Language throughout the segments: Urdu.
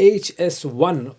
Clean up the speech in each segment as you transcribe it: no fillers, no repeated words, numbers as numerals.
HS-1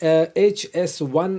HS-1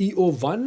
EO-1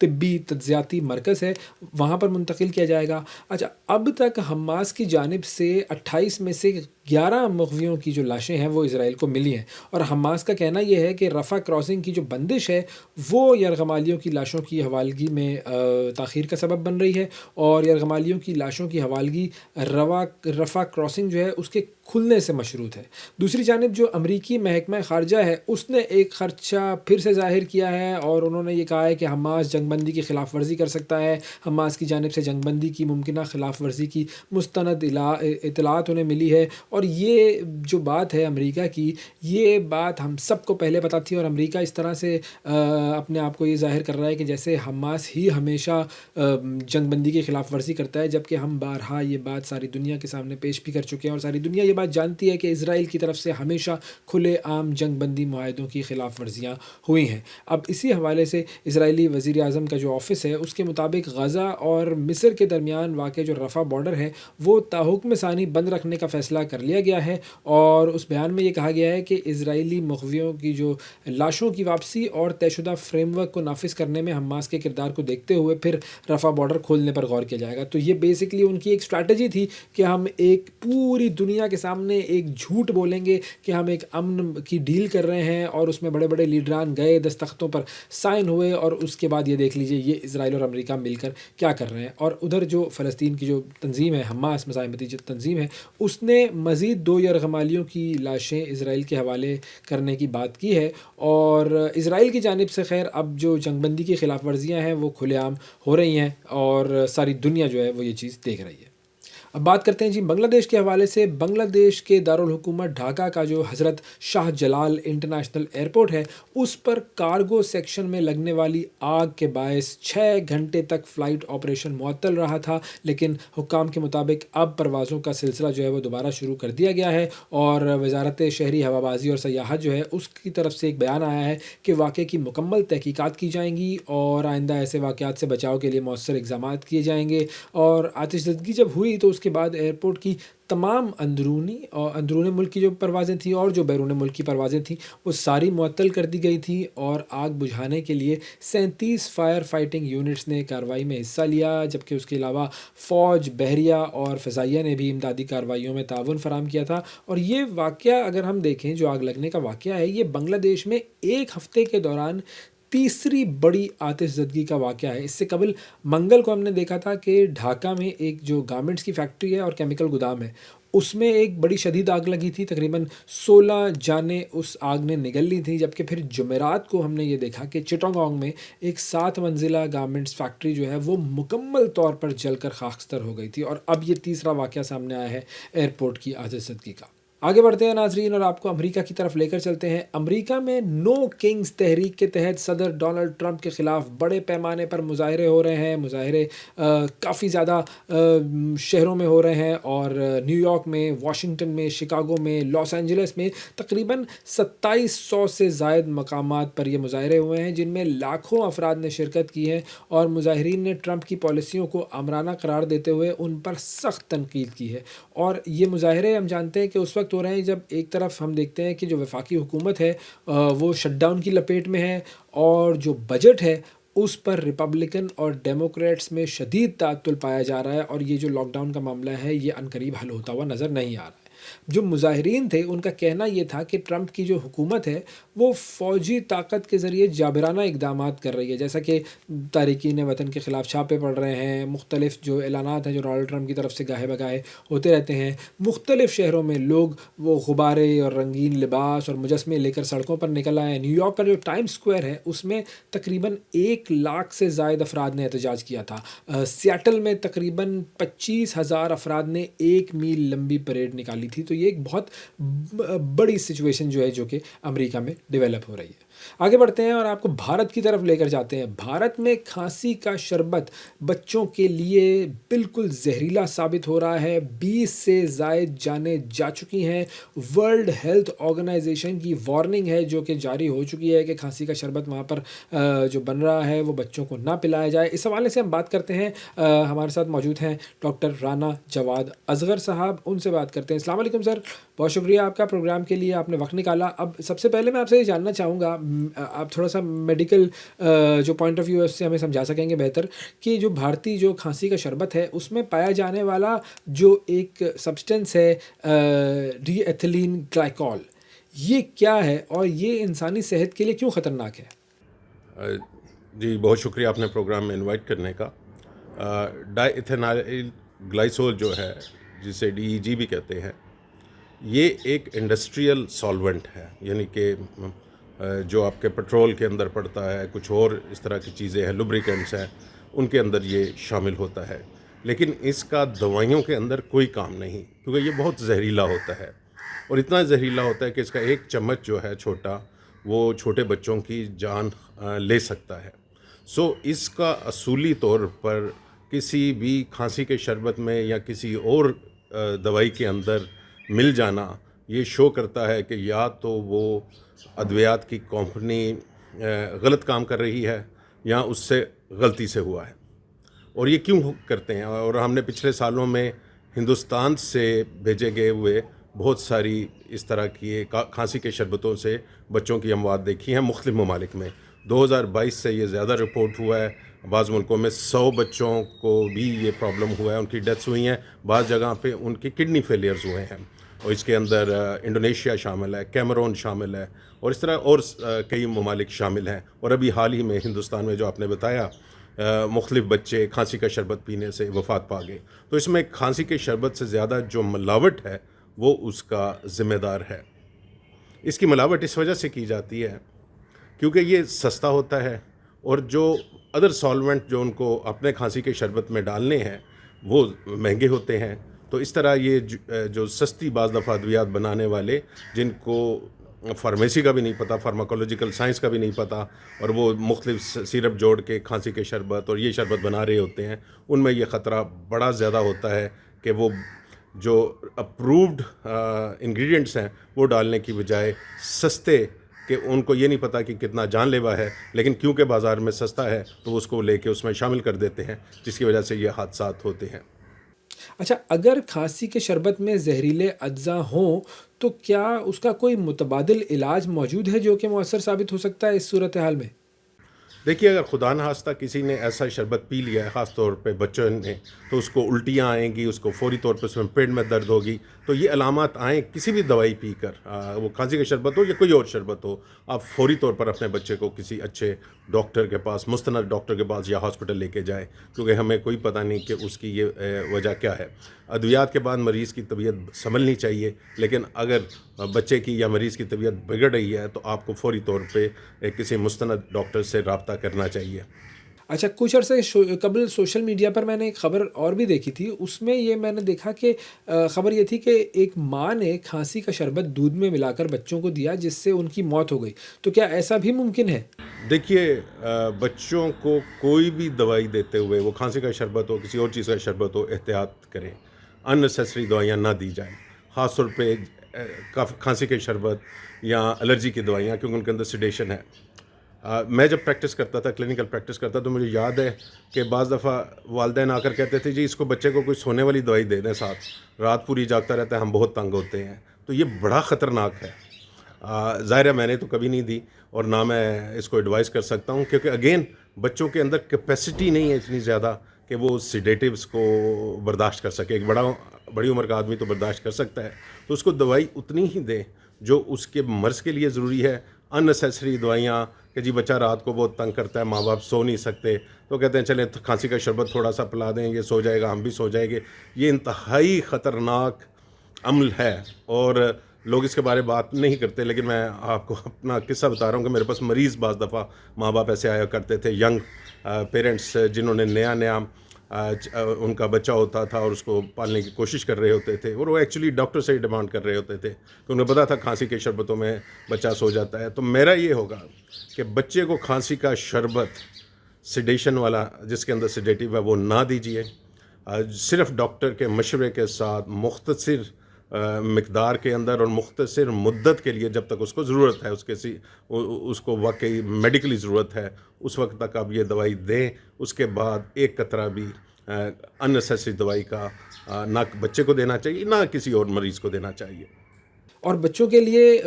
طبی تجزیاتی مرکز ہے، وہاں پر منتقل کیا جائے گا۔ اچھا، اب تک حماس کی جانب سے 28 میں سے 11 مغویوں کی جو لاشیں ہیں وہ اسرائیل کو ملی ہیں، اور حماس کا کہنا یہ ہے کہ رفح کراسنگ کی جو بندش ہے وہ یرغمالیوں کی لاشوں کی حوالگی میں تاخیر کا سبب بن رہی ہے، اور یرغمالیوں کی لاشوں کی حوالگی رفح کراسنگ جو ہے اس کے کھلنے سے مشروط ہے۔ دوسری جانب جو امریکی محکمہ خارجہ ہے اس نے ایک خدشہ پھر سے ظاہر کیا ہے، اور انہوں نے یہ کہا ہے کہ حماس جنگ بندی کی خلاف ورزی کر سکتا ہے۔ حماس کی جانب سے جنگ بندی کی ممکنہ خلاف ورزی کی مستند اطلاعات انہیں ملی ہے، اور یہ جو بات ہے امریکہ کی، یہ بات ہم سب کو پہلے پتہ تھی، اور امریکہ اس طرح سے اپنے آپ کو یہ ظاہر کر رہا ہے کہ جیسے حماس ہی ہمیشہ جنگ بندی کی خلاف ورزی کرتا ہے، جبکہ ہم بارہا یہ بات ساری دنیا کے سامنے پیش بھی کر چکے ہیں، اور ساری دنیا یہ بات جانتی ہے کہ اسرائیل کی طرف سے ہمیشہ کھلے عام جنگ بندی معاہدوں کی خلاف ورزیاں ہوئی ہیں۔ اب اسی حوالے سے اسرائیلی وزیر اعظم کا جو آفس ہے اس کے مطابق غزہ اور مصر کے درمیان واقع جو رفح بارڈر ہے وہ تاحکم ثانی بند رکھنے کا فیصلہ کر لیا گیا ہے، اور اس بیان میں یہ کہا گیا ہے کہ اسرائیلی مغویوں کی جو لاشوں کی واپسی اور طے شدہ فریم ورک کو نافذ کرنے میں حماس کے کردار کو دیکھتے ہوئے پھر رفح بارڈر کھولنے پر غور کیا جائے گا۔ تو یہ بیسکلی ان کی ایک اسٹریٹجی تھی کہ ہم ایک پوری دنیا کے سامنے ایک جھوٹ بولیں گے کہ ہم ایک امن کی ڈیل کر رہے ہیں، اور اس میں بڑے بڑے لیڈران گئے، دستخطوں پر سائن ہوئے، اور اس کے بعد یہ دیکھ لیجئے یہ اسرائیل اور امریکہ مل کر کیا کر رہے ہیں۔ اور ادھر جو فلسطین کی جو تنظیم ہے حماس مزاحمتی جو تنظیم ہے اس نے مزید 2 یرغمالیوں کی لاشیں اسرائیل کے حوالے کرنے کی بات کی ہے، اور اسرائیل کی جانب سے خیر اب جو جنگ بندی کی خلاف ورزیاں ہیں وہ کھلے عام ہو رہی ہیں، اور ساری دنیا جو ہے وہ یہ چیز دیکھ رہی ہے۔ اب بات کرتے ہیں جی بنگلہ دیش کے حوالے سے۔ بنگلہ دیش کے دارالحکومت ڈھاکہ کا جو حضرت شاہ جلال انٹرنیشنل ایئرپورٹ ہے اس پر کارگو سیکشن میں لگنے والی آگ کے باعث 6 گھنٹے تک فلائٹ آپریشن معطل رہا تھا، لیکن حکام کے مطابق اب پروازوں کا سلسلہ جو ہے وہ دوبارہ شروع کر دیا گیا ہے، اور وزارت شہری ہوابازی اور سیاحت جو ہے اس کی طرف سے ایک بیان آیا ہے کہ واقعے کی مکمل تحقیقات کی جائیں گی، اور آئندہ ایسے واقعات سے بچاؤ کے لیے مؤثر اقدامات کیے جائیں گے۔ اور آتش زدگی جب ہوئی تو اس کے بعد ایئرپورٹ کی تمام اندرون ملک کی جو پروازیں تھیں اور جو بیرون ملک کی پروازیں تھیں وہ ساری معطل کر دی گئی تھیں، اور آگ بجھانے کے لیے 37 فائر فائٹنگ یونٹس نے کارروائی میں حصہ لیا، جبکہ اس کے علاوہ فوج، بحریہ اور فضائیہ نے بھی امدادی کارروائیوں میں تعاون فراہم کیا تھا۔ اور یہ واقعہ اگر ہم دیکھیں جو آگ لگنے کا واقعہ ہے یہ بنگلہ دیش میں ایک ہفتے کے دوران تیسری بڑی آتش زدگی کا واقعہ ہے۔ اس سے قبل منگل کو ہم نے دیکھا تھا کہ ڈھاکہ میں ایک جو گارمنٹس کی فیکٹری ہے اور کیمیکل گودام ہے اس میں ایک بڑی شدید آگ لگی تھی، تقریباً 16 جانیں اس آگ نے نگل لی تھیں، جبکہ پھر جمعرات کو ہم نے یہ دیکھا کہ چٹاگانگ میں ایک 7 منزلہ گارمنٹس فیکٹری جو ہے وہ مکمل طور پر جل کر خاکستر ہو گئی تھی، اور اب یہ تیسرا واقعہ سامنے آیا ہے ایئرپورٹ کی آتش زدگی کا۔ آگے بڑھتے ہیں ناظرین اور آپ کو امریکہ کی طرف لے کر چلتے ہیں۔ امریکہ میں نو کنگز تحریک کے تحت صدر ڈونلڈ ٹرمپ کے خلاف بڑے پیمانے پر مظاہرے ہو رہے ہیں۔ مظاہرے کافی زیادہ شہروں میں ہو رہے ہیں، اور نیو یارک میں، واشنگٹن میں، شکاگو میں، لاس اینجلس میں تقریباً 2700 سے زائد مقامات پر یہ مظاہرے ہوئے ہیں، جن میں لاکھوں افراد نے شرکت کی ہے، اور مظاہرین نے ٹرمپ کی پالیسیوں کو آمرانہ قرار دیتے ہوئے ان پر سخت تنقید کی ہے۔ اور یہ مظاہرے ہم جانتے ہیں کہ اس وقت ہو رہے ہیں جب ایک طرف ہم دیکھتے ہیں کہ جو وفاقی حکومت ہے وہ شٹ ڈاؤن کی لپیٹ میں ہے، اور جو بجٹ ہے اس پر ریپبلکن اور ڈیموکریٹس میں شدید تعطل پایا جا رہا ہے، اور یہ جو لاک ڈاؤن کا معاملہ ہے یہ عنقریب حل ہوتا ہوا نظر نہیں آ رہا ہے۔ جو مظاہرین تھے ان کا کہنا یہ تھا کہ ٹرمپ کی جو حکومت ہے وہ فوجی طاقت کے ذریعے جابرانہ اقدامات کر رہی ہے، جیسا کہ تارکین وطن کے خلاف چھاپے پڑ رہے ہیں، مختلف جو اعلانات ہیں جو ڈونلڈ ٹرمپ کی طرف سے گاہے بگاہے ہوتے رہتے ہیں، مختلف شہروں میں لوگ وہ غبارے اور رنگین لباس اور مجسمے لے کر سڑکوں پر نکل آئے ہیں۔ نیو یارک کا جو ٹائم سکوائر ہے اس میں تقریباً 1 لاکھ سے زائد افراد نے احتجاج کیا تھا۔ سیاٹل میں تقریباً 25,000 افراد نے 1 میل لمبی پریڈ نکالی تھی۔ تو یہ ایک بہت بڑی سچویشن جو ہے جو کہ امریکہ میں ڈیولپ ہو رہی ہے۔ آگے بڑھتے ہیں اور آپ کو بھارت کی طرف لے کر جاتے ہیں۔ بھارت میں کھانسی کا شربت بچوں کے لیے بالکل زہریلا ثابت ہو رہا ہے، 20 سے زائد جانیں جا چکی ہیں۔ ورلڈ ہیلتھ آرگنائزیشن کی وارننگ ہے جو کہ جاری ہو چکی ہے کہ کھانسی کا شربت وہاں پر جو بن رہا ہے وہ بچوں کو نہ پلایا جائے۔ اس حوالے سے ہم بات کرتے ہیں، ہمارے ساتھ موجود ہیں ڈاکٹر رانا جواد اصغر صاحب، ان سے بات کرتے ہیں۔ السلام علیکم سر، بہت شکریہ آپ کا پروگرام کے لیے، آپ نے وقت نکالا۔ اب سب سے پہلے میں آپ سے یہ جاننا چاہوں گا، آپ تھوڑا سا میڈیکل جو پوائنٹ آف ویو ہے اس سے ہمیں سمجھا سکیں گے بہتر کہ جو بھارتی جو کھانسی کا شربت ہے اس میں پایا جانے والا جو ایک سبسٹنس ہے ڈی ایتھیلین گلائکول، یہ کیا ہے اور یہ انسانی صحت کے لیے کیوں خطرناک ہے؟ جی بہت شکریہ آپ نے پروگرام میں انوائٹ کرنے کا. ڈائی ایتھینائل گلائسول جو ہے جسے DEG بھی کہتے ہیں، یہ ایک انڈسٹریل سالونٹ ہے، یعنی کہ جو آپ کے پیٹرول کے اندر پڑتا ہے، کچھ اور اس طرح کی چیزیں ہیں، لوبریکنٹس ہیں، ان کے اندر یہ شامل ہوتا ہے. لیکن اس کا دوائیوں کے اندر کوئی کام نہیں، کیونکہ یہ بہت زہریلا ہوتا ہے، اور اتنا زہریلا ہوتا ہے کہ اس کا ایک چمچ جو ہے چھوٹا، وہ چھوٹے بچوں کی جان لے سکتا ہے. اس کا اصولی طور پر کسی بھی کھانسی کے شربت میں یا کسی اور دوائی کے اندر مل جانا یہ شو کرتا ہے کہ یا تو وہ ادویات کی کمپنی غلط کام کر رہی ہے یا اس سے غلطی سے ہوا ہے. اور یہ کیوں کرتے ہیں؟ اور ہم نے پچھلے سالوں میں ہندوستان سے بھیجے گئے ہوئے بہت ساری اس طرح کی کھانسی کے شربتوں سے بچوں کی اموات دیکھی ہیں مختلف ممالک میں. 2022 سے یہ زیادہ رپورٹ ہوا ہے. بعض ملکوں میں 100 بچوں کو بھی یہ پرابلم ہوا ہے، ان کی ڈیتھس ہوئی ہیں، بعض جگہ پہ ان کی کڈنی فیلیئرز ہوئے ہیں، اور اس کے اندر انڈونیشیا شامل ہے، کیمرون شامل ہے، اور اس طرح اور کئی ممالک شامل ہیں. اور ابھی حال ہی میں ہندوستان میں جو آپ نے بتایا مختلف بچے کھانسی کا شربت پینے سے وفات پا گئے. تو اس میں کھانسی کے شربت سے زیادہ جو ملاوٹ ہے وہ اس کا ذمہ دار ہے. اس کی ملاوٹ اس وجہ سے کی جاتی ہے کیونکہ یہ سستا ہوتا ہے، اور جو ادر سالونٹ جو ان کو اپنے کھانسی کے شربت میں ڈالنے ہیں وہ مہنگے ہوتے ہیں. تو اس طرح یہ جو سستی بعض دفعہ ادویات بنانے والے، جن کو فارمیسی کا بھی نہیں پتہ، فارماکولوجیکل سائنس کا بھی نہیں پتہ، اور وہ مختلف سیرپ جوڑ کے کھانسی کے شربت اور یہ شربت بنا رہے ہوتے ہیں، ان میں یہ خطرہ بڑا زیادہ ہوتا ہے کہ وہ جو اپرووڈ انگریڈینٹس ہیں وہ ڈالنے کی بجائے سستے، کہ ان کو یہ نہیں پتہ کہ کتنا جان لیوا ہے، لیکن کیونکہ بازار میں سستا ہے تو اس کو لے کے اس میں شامل کر دیتے ہیں، جس کی وجہ سے یہ حادثات ہوتے ہیں. اچھا، اگر کھانسی کے شربت میں زہریلے اجزاء ہوں تو کیا اس کا کوئی متبادل علاج موجود ہے جو کہ مؤثر ثابت ہو سکتا ہے اس صورتحال میں؟ دیکھیے، اگر خدا نخواستہ کسی نے ایسا شربت پی لیا ہے، خاص طور پہ بچوں نے، تو اس کو الٹیاں آئیں گی، اس کو فوری طور پہ اس میں پیٹ میں درد ہوگی. تو یہ علامات آئیں کسی بھی دوائی پی کر، وہ کھانسی کا شربت ہو یا کوئی اور شربت ہو، آپ فوری طور پر اپنے بچے کو کسی اچھے ڈاکٹر کے پاس، مستند ڈاکٹر کے پاس یا ہاسپٹل لے کے جائیں، کیونکہ ہمیں کوئی پتہ نہیں کہ اس کی یہ وجہ کیا ہے. ادویات کے بعد مریض کی طبیعت سنبھلنی چاہیے، لیکن اگر بچے کی یا مریض کی طبیعت بگڑ رہی ہے تو آپ کو فوری طور پہ کسی مستند ڈاکٹر سے رابطہ کرنا چاہیے. اچھا، کچھ عرصے قبل سوشل میڈیا پر میں نے ایک خبر اور بھی دیکھی تھی، اس میں یہ میں نے دیکھا کہ خبر یہ تھی کہ ایک ماں نے کھانسی کا شربت دودھ میں ملا کر بچوں کو دیا جس سے ان کی موت ہو گئی. تو کیا ایسا بھی ممکن ہے؟ دیکھیے، بچوں کو کوئی بھی دوائی دیتے ہوئے، وہ کھانسی کا شربت ہو، کسی اور چیز کا شربت ہو، احتیاط کریں. اننیسیسری دوائیاں نہ دی جائیں، خاص طور پہ کھانسی کے شربت یا الرجی کی دوائیاں، کیونکہ ان کے اندر سیڈیشن ہے. میں جب پریکٹس کرتا تھا، کلینکل پریکٹس کرتا، تو مجھے یاد ہے کہ بعض دفعہ والدین آ کر کہتے تھے جی اس کو بچے کو کوئی سونے والی دوائی دے دیں ساتھ، رات پوری جاگتا رہتا ہے، ہم بہت تنگ ہوتے ہیں. تو یہ بڑا خطرناک ہے. ظاہر ہے میں نے تو کبھی نہیں دی، اور نہ میں اس کو ایڈوائز کر سکتا ہوں، کیونکہ اگین بچوں کے اندر کیپیسٹی نہیں ہے اتنی زیادہ کہ وہ سیڈیٹیوز کو برداشت کر سکے. ایک بڑی عمر کا آدمی تو برداشت کر سکتا ہے، تو اس کو دوائی اتنی ہی دیں جو اس کے مرض کے لیے ضروری ہے. اننیسیسری دوائیاں کہ جی بچہ رات کو بہت تنگ کرتا ہے، ماں باپ سو نہیں سکتے، تو کہتے ہیں چلیں کھانسی کا شربت تھوڑا سا پلا دیں، یہ سو جائے گا، ہم بھی سو جائیں گے. یہ انتہائی خطرناک عمل ہے، اور لوگ اس کے بارے بات نہیں کرتے. لیکن میں آپ کو اپنا قصہ بتا رہا ہوں کہ میرے پاس مریض بعض دفعہ ماں باپ ایسے آیا کرتے تھے، ینگ پیرنٹس جنہوں نے نیا ان کا بچہ ہوتا تھا اور اس کو پالنے کی کوشش کر رہے ہوتے تھے، اور وہ ایکچولی ڈاکٹر سے ہی ڈیمانڈ کر رہے ہوتے تھے کہ انہیں پتا تھا کھانسی کے شربتوں میں بچہ سو جاتا ہے. تو میرا یہ ہوگا کہ بچے کو کھانسی کا شربت سیڈیشن والا جس کے اندر سیڈیٹیو ہے وہ نہ دیجیے. صرف ڈاکٹر کے مشورے کے ساتھ مختصر مقدار کے اندر اور مختصر مدت کے لیے، جب تک اس کو ضرورت ہے، اس کو واقعی میڈیکلی ضرورت ہے، اس وقت تک آپ یہ دوائی دیں. اس کے بعد ایک قطرہ بھی اننیسیسری دوائی کا نہ بچے کو دینا چاہیے، نہ کسی اور مریض کو دینا چاہیے. اور بچوں کے لیے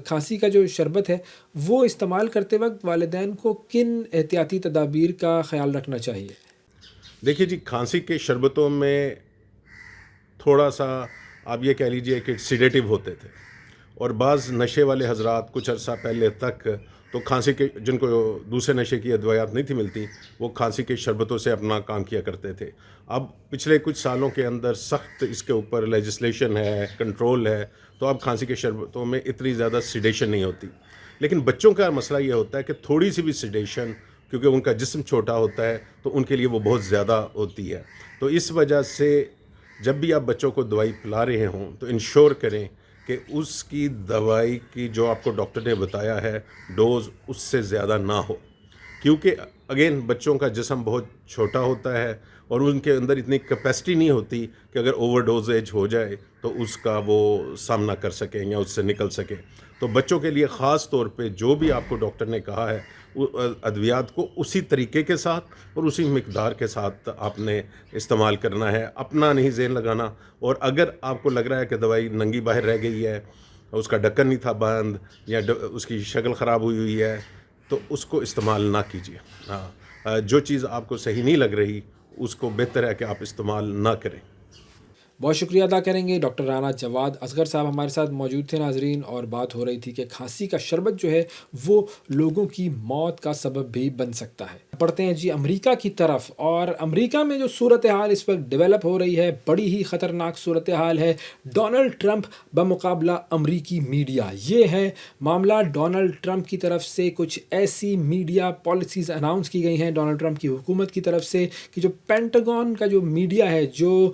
کھانسی کا جو شربت ہے وہ استعمال کرتے وقت والدین کو کن احتیاطی تدابیر کا خیال رکھنا چاہیے؟ دیکھیے جی، کھانسی کے شربتوں میں تھوڑا سا آپ یہ کہہ لیجئے کہ سیڈیٹیو ہوتے تھے، اور بعض نشے والے حضرات کچھ عرصہ پہلے تک تو کھانسی کے، جن کو دوسرے نشے کی ادویات نہیں تھی ملتی، وہ کھانسی کے شربتوں سے اپنا کام کیا کرتے تھے۔ اب پچھلے کچھ سالوں کے اندر سخت اس کے اوپر لیجسلیشن ہے، کنٹرول ہے، تو اب کھانسی کے شربتوں میں اتنی زیادہ سیڈیشن نہیں ہوتی۔ لیکن بچوں کا مسئلہ یہ ہوتا ہے کہ تھوڑی سی بھی سیڈیشن، کیونکہ ان کا جسم چھوٹا ہوتا ہے تو ان کے لیے وہ بہت زیادہ ہوتی ہے، تو اس وجہ سے جب بھی آپ بچوں کو دوائی پلا رہے ہوں تو انشور کریں کہ اس کی دوائی کی جو آپ کو ڈاکٹر نے بتایا ہے ڈوز اس سے زیادہ نہ ہو، کیونکہ اگین بچوں کا جسم بہت چھوٹا ہوتا ہے اور ان کے اندر اتنی کیپیسٹی نہیں ہوتی کہ اگر اوور ڈوزیج ہو جائے تو اس کا وہ سامنا کر سکیں یا اس سے نکل سکیں۔ تو بچوں کے لیے خاص طور پہ جو بھی آپ کو ڈاکٹر نے کہا ہے ادویات کو اسی طریقے کے ساتھ اور اسی مقدار کے ساتھ آپ نے استعمال کرنا ہے، اپنا نہیں ذہن لگانا۔ اور اگر آپ کو لگ رہا ہے کہ دوائی ننگی باہر رہ گئی ہے، اس کا ڈھکن نہیں تھا بند، یا اس کی شکل خراب ہوئی ہوئی ہے، تو اس کو استعمال نہ کیجیے۔ جو چیز آپ کو صحیح نہیں لگ رہی اس کو بہتر ہے کہ آپ استعمال نہ کریں۔ بہت شکریہ ادا کریں گے ڈاکٹر رانا جواد اصغر صاحب ہمارے ساتھ موجود تھے ناظرین، اور بات ہو رہی تھی کہ کھانسی کا شربت جو ہے وہ لوگوں کی موت کا سبب بھی بن سکتا ہے۔ پڑھتے ہیں جی امریکہ کی طرف، اور امریکہ میں جو صورتحال اس وقت ڈیولپ ہو رہی ہے بڑی ہی خطرناک صورتحال ہے۔ ڈونلڈ ٹرمپ بمقابلہ امریکی میڈیا، یہ ہے معاملہ۔ ڈونلڈ ٹرمپ کی طرف سے کچھ ایسی میڈیا پالیسیز اناؤنس کی گئی ہیں ڈونلڈ ٹرمپ کی حکومت کی طرف سے کہ جو پینٹاگون کا جو میڈیا ہے، جو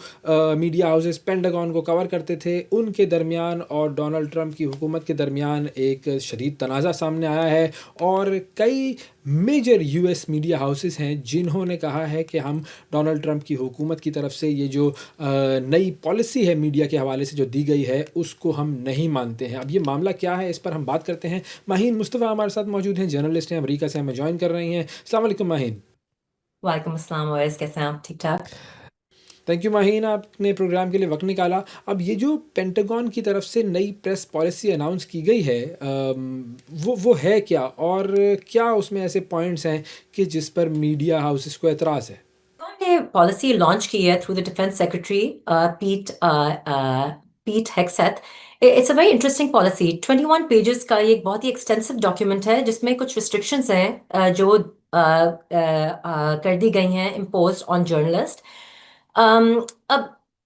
میڈیا ہاؤسز پینٹاگون کو کور کرتے تھے، ان کے درمیان اور ڈونلڈ ٹرمپ کی حکومت کے درمیان ایک شدید تنازع سامنے آیا ہے، اور کئی major U S media houses ہیں جنہوں نے کہا ہے کہ ہم ڈونلڈ ٹرمپ کی حکومت کی طرف سے یہ جو نئی پالیسی ہے میڈیا کے حوالے سے جو دی گئی ہے اس کو ہم نہیں مانتے ہیں۔ اب یہ معاملہ کیا ہے اس پر ہم بات کرتے ہیں۔ ماہین مصطفیٰ ہمارے ساتھ موجود ہیں، جرنلسٹ ہیں، امریکہ سے ہمیں جوائن کر رہے ہیں۔ السلام علیکم ماہین۔ وعلیکم السلام اویس، کیسے ہیں آپ؟ ٹھیک ٹھاک؟ تھینک یو ماہین، آپ نے پروگرام کے لیے وقت نکالا۔ اب یہ جو پینٹاگون کی طرف سے نئی پریس پالیسی اناؤنس کی گئی ہے وہ ہے کیا، اور کیا اس میں ایسے پوائنٹس ہیں کہ جس پر میڈیا ہاؤسز کو اعتراض ہے؟ انہوں نے پالیسی لانچ کی ہے through the defence secretary Pete Hegseth. It's a very interesting policy, 21 pages کا یہ ایک بہت ہی ایکسٹینسو ڈاکیومنٹ ہے جس میں کچھ ریسٹرکشنز ہیں جو کر دی گئی ہیں امپوزڈ آن جرنلسٹ۔ اب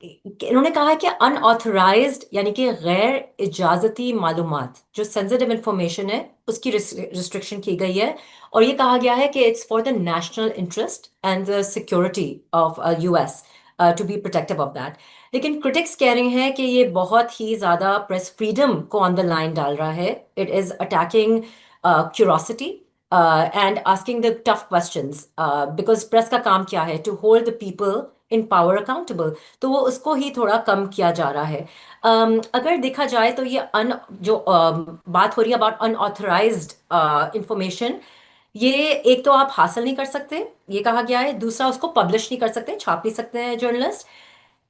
انہوں نے کہا ہے کہ ان آتھورائزڈ یعنی کہ غیر اجازتی معلومات جو سینسٹیو انفارمیشن ہے اس کی ریسٹرکشن کی گئی ہے، اور یہ کہا گیا ہے کہ it's for the national interest and the security of U S to be protective of that. لیکن کرٹکس کہہ رہے ہیں کہ یہ بہت ہی زیادہ پریس فریڈم کو آن دا لائن ڈال رہا ہے۔ It is attacking curiosity and asking the tough questions, because press کا کام کیا ہے؟ To hold the people in power accountable, تو وہ اس کو ہی تھوڑا کم کیا جا رہا ہے۔ اگر دیکھا جائے تو یہ جو بات ہو رہی ہے اباؤٹ ان آتھورائزڈ انفارمیشن، یہ ایک تو آپ حاصل نہیں کر سکتے، یہ کہا گیا ہے، دوسرا اس کو پبلش نہیں کر سکتے، چھاپ نہیں سکتے ہیں جرنلسٹ۔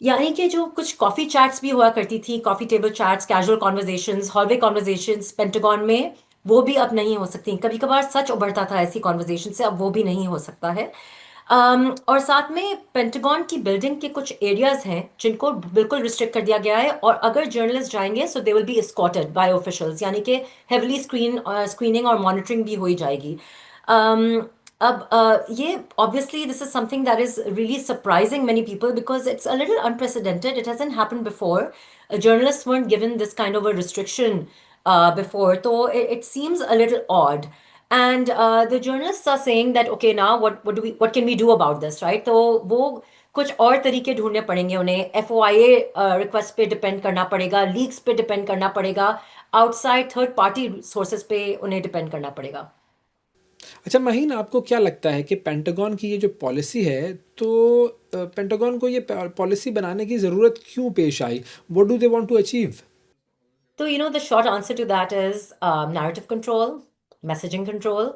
یعنی کہ جو کچھ کافی چیٹس بھی ہوا کرتی تھی، coffee table chats, casual conversations, hallway conversations Pentagon میں، وہ بھی اب نہیں ہو سکتی۔ کبھی کبھار سچ ابھرتا تھا ایسی کانورزیشن سے، اب وہ بھی نہیں ہو سکتا ہے۔ اور ساتھ میں پینٹاگون کی بلڈنگ کے کچھ ایریاز ہیں جن کو بالکل ریسٹرکٹ کر دیا گیا ہے، اور اگر جرنلسٹ جائیں گے سو دے ول بی اسکارٹڈ بائی آفیشلز، یعنی کہ ہیویلی اسکریننگ اور مانیٹرنگ بھی ہوئی جائے گی۔ اب یہ obviously this is something that is really surprising many people because it's a little unprecedented. It hasn't happened before. Journalists weren't given this kind of a restriction before, so it seems a little odd. And the journalists are saying that okay, now what can we do about this, right? تو وہ کچھ اور طریقے ڈھونڈنے پڑیں گے انہیں، F O I A request پہ ڈپینڈ کرنا پڑے گا، لیکس پہ ڈپینڈ کرنا پڑے گا، outside third party sources پہ انہیں ڈپینڈ کرنا پڑے گا۔ اچھا مہین، آپ کو کیا لگتا ہے کہ پینٹاگون کی یہ جو پالیسی ہے، تو پینٹاگون کو یہ پالیسی بنانے کی ضرورت کیوں پیش آئی؟ What do they want to achieve? تو the short answer to that is narrative control, messaging control.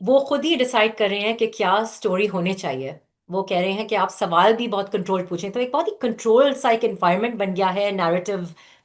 وہ خود ہی ڈیسائیڈ کر رہے ہیں کہ کیا سٹوری ہونے چاہیے۔ وہ کہہ رہے ہیں کہ آپ سوال بھی بہت کنٹرول پوچھیں، تو ایک بہت ہی کنٹرول سا ایک انوائرمنٹ بن گیا ہے narrative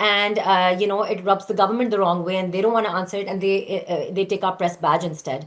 and it rubs the government the wrong way and they don't want to answer it and they take our press badge instead.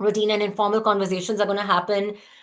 routine and informal conversations are going to happen,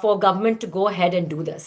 for government to go ahead and do this.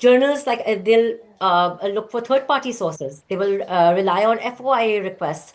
Journalists like they'll look for third party sources, they will rely on FOIA requests.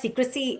secrecy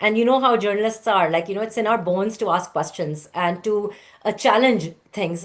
and you know how journalists are, like it's in our bones to ask questions and to challenge things.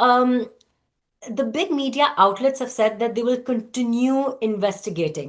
um, the big media outlets have said that they will continue investigating.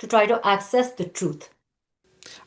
to try to access the truth.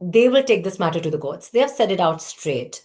they will take this matter to the courts. They have said it out straight.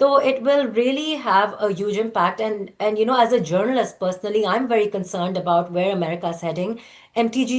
So it will really have a huge impact, and as a journalist personally I'm very concerned about where America is heading. MTG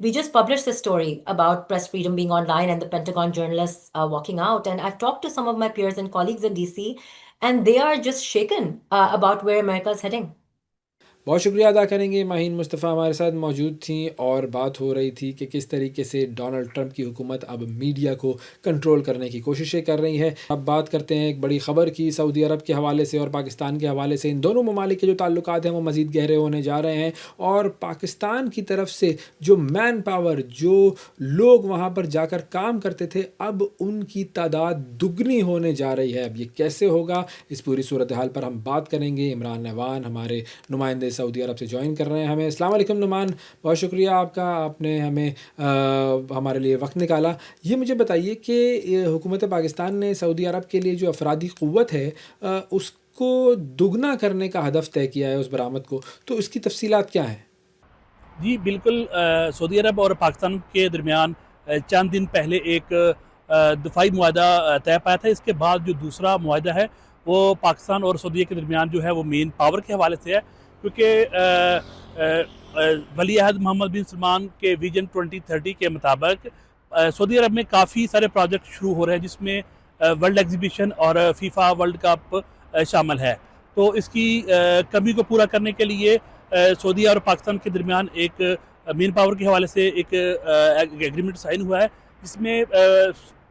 we just published a story about press freedom being online and the Pentagon journalists walking out, and I've talked to some of my peers and colleagues in DC and they are just shaken about where America is heading. بہت شکریہ ادا کریں گے ماہین مصطفیٰ ہمارے ساتھ موجود تھیں اور بات ہو رہی تھی کہ کس طریقے سے ڈونلڈ ٹرمپ کی حکومت اب میڈیا کو کنٹرول کرنے کی کوششیں کر رہی ہے. اب بات کرتے ہیں ایک بڑی خبر کی سعودی عرب کے حوالے سے اور پاکستان کے حوالے سے. ان دونوں ممالک کے جو تعلقات ہیں وہ مزید گہرے ہونے جا رہے ہیں اور پاکستان کی طرف سے جو مین پاور، جو لوگ وہاں پر جا کر کام کرتے تھے، اب ان کی تعداد دگنی ہونے جا رہی ہے. اب یہ کیسے ہوگا، اس پوری صورتحال پر ہم بات کریں گے. عمران نعوان ہمارے نمائندے سعودی عرب سے جوائن کر رہے ہیں ہمیں. السلام علیکم نعمان، بہت شکریہ آپ کا، آپ نے ہمیں ہمارے لیے وقت نکالا. یہ مجھے بتائیے کہ حکومت پاکستان نے سعودی عرب کے لیے جو افرادی قوت ہے اس کو دگنا کرنے کا ہدف طے کیا ہے اس برآمد کو، تو اس کی تفصیلات کیا ہیں؟ جی بالکل، سعودی عرب اور پاکستان کے درمیان چند دن پہلے ایک دفاعی معاہدہ طے پایا تھا. اس کے بعد جو دوسرا معاہدہ ہے وہ پاکستان اور سعودیہ کے درمیان جو ہے وہ مین پاور کے حوالے سے ہے، کیونکہ ولی عہد محمد بن سلمان کے ویژن 2030 کے مطابق سعودی عرب میں کافی سارے پروجیکٹ شروع ہو رہے ہیں، جس میں ورلڈ ایگزیبیشن اور فیفا ورلڈ کپ شامل ہے. تو اس کی کمی کو پورا کرنے کے لیے سعودیہ اور پاکستان کے درمیان ایک مین پاور کے حوالے سے ایک ایگریمنٹ سائن ہوا ہے، جس میں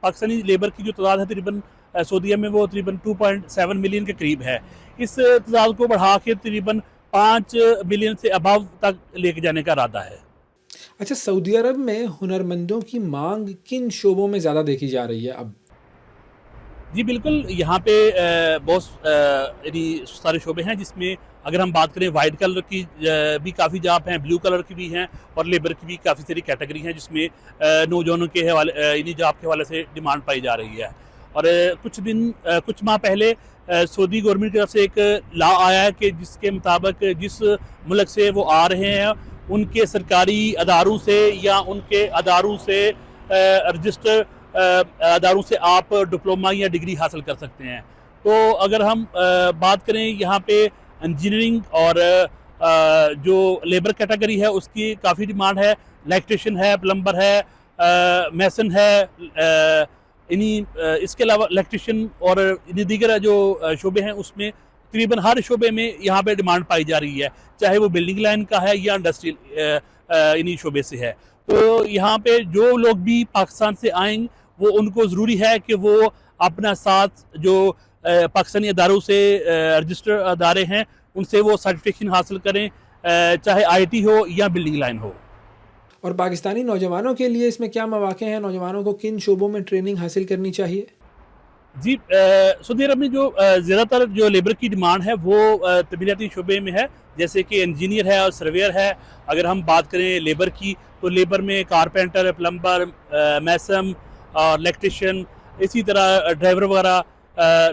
پاکستانی لیبر کی جو تعداد ہے تقریباً سعودیہ میں وہ تقریباً 2.7 ملین کے قریب ہے. اس تعداد کو بڑھا کے تقریباً 5 ملین سے ابو تک لے کے جانے کا ارادہ ہے. اچھا، سعودی عرب میں ہنرمندوں کی مانگ کن شعبوں میں زیادہ دیکھی جا رہی ہے اب؟ جی بالکل، یہاں پہ بہت سارے شعبے ہیں، جس میں اگر ہم بات کریں وائٹ کلر کی بھی کافی جاب ہیں، بلو کلر کی بھی ہیں، اور لیبر کی بھی کافی ساری کیٹیگری ہیں، جس میں نوجوانوں کے حوالے جاب کے حوالے سے ڈیمانڈ پائی جا رہی ہے. اور کچھ ماہ پہلے سعودی گورنمنٹ کی طرف سے ایک لا آیا ہے کہ جس کے مطابق جس ملک سے وہ آ رہے ہیں ان کے سرکاری اداروں سے یا ان کے اداروں سے رجسٹر اداروں سے آپ ڈپلوما یا ڈگری حاصل کر سکتے ہیں. تو اگر ہم بات کریں یہاں پہ انجینئرنگ اور جو لیبر کیٹیگری ہے اس کی کافی ڈیمانڈ ہے. الیکٹریشین ہے، پلمبر ہے، میسن ہے، اس کے علاوہ الیکٹریشین اور دیگر جو شعبے ہیں اس میں تقریباً ہر شعبے میں یہاں پہ ڈیمانڈ پائی جا رہی ہے، چاہے وہ بلڈنگ لائن کا ہے یا انڈسٹریل شعبے سے ہے. تو یہاں پہ جو لوگ بھی پاکستان سے آئیں وہ ان کو ضروری ہے کہ وہ اپنا ساتھ جو پاکستانی اداروں سے رجسٹر ادارے ہیں ان سے وہ سرٹیفکیشن حاصل کریں، چاہے آئی ٹی ہو یا بلڈنگ لائن ہو. اور پاکستانی نوجوانوں کے لیے اس میں کیا مواقع ہیں؟ نوجوانوں کو کن شعبوں میں ٹریننگ حاصل کرنی چاہیے؟ جی سعودی عرب میں جو زیادہ تر جو لیبر کی ڈیمانڈ ہے وہ تعمیراتی شعبے میں ہے، جیسے کہ انجینئر ہے اور سرویئر ہے. اگر ہم بات کریں لیبر کی تو لیبر میں کارپینٹر، پلمبر، میسن اور الیکٹریشین، اسی طرح ڈرائیور وغیرہ،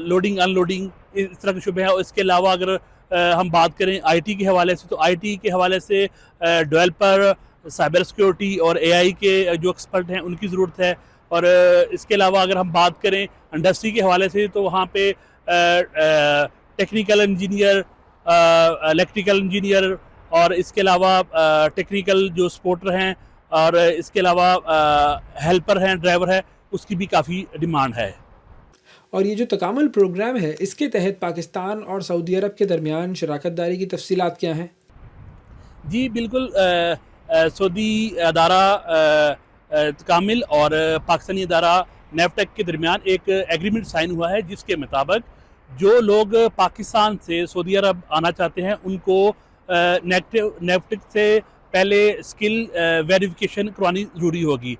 لوڈنگ ان لوڈنگ، اس طرح کے شعبے ہیں. اس کے علاوہ اگر ہم بات کریں آئی ٹی کے حوالے سے تو آئی ٹی کے حوالے سے ڈیولپر، سائبر سیکیورٹی اور اے آئی کے جو ایکسپرٹ ہیں ان کی ضرورت ہے. اور اس کے علاوہ اگر ہم بات کریں انڈسٹری کے حوالے سے تو وہاں پہ ٹیکنیکل انجینئر، الیکٹریکل انجینئر، اور اس کے علاوہ ٹیکنیکل جو سپورٹر ہیں، اور اس کے علاوہ ہیلپر ہیں، ڈرائیور ہے، اس کی بھی کافی ڈیمانڈ ہے. اور یہ جو تکامل پروگرام ہے اس کے تحت پاکستان اور سعودی عرب کے درمیان شراکت داری کی تفصیلات کیا ہیں؟ جی بالکل، سعودی ادارہ تکامل اور پاکستانی ادارہ نیفٹیک کے درمیان ایک ایگریمنٹ سائن ہوا ہے، جس کے مطابق جو لوگ پاکستان سے سعودی عرب آنا چاہتے ہیں ان کو نیفٹیک سے پہلے اسکل ویریفیکیشن کروانی ضروری ہوگی.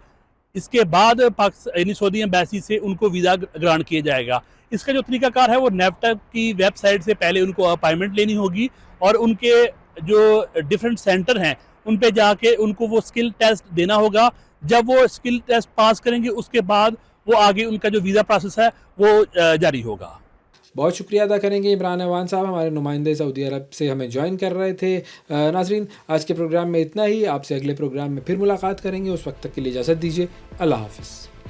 اس کے بعد سعودی ایمبیسی سے ان کو ویزا گرانٹ کیا جائے گا. اس کا جو طریقہ کار ہے وہ نیفٹیک کی ویب سائٹ سے پہلے ان کو اپائنٹمنٹ لینی ہوگی، اور ان کے جو ڈیفرنٹ سینٹر ہیں ان پہ جا کے ان کو وہ اسکل ٹیسٹ دینا ہوگا. جب وہ اسکل ٹیسٹ پاس کریں گے اس کے بعد وہ آگے ان کا جو ویزا پروسیس ہے وہ جاری ہوگا. بہت شکریہ ادا کریں گے عمران نعوان صاحب، ہمارے نمائندے سعودی عرب سے ہمیں جوائن کر رہے تھے. ناظرین، آج کے پروگرام میں اتنا ہی. آپ سے اگلے پروگرام میں پھر ملاقات کریں گے. اس وقت تک کے لیے اجازت دیجیے. اللہ حافظ.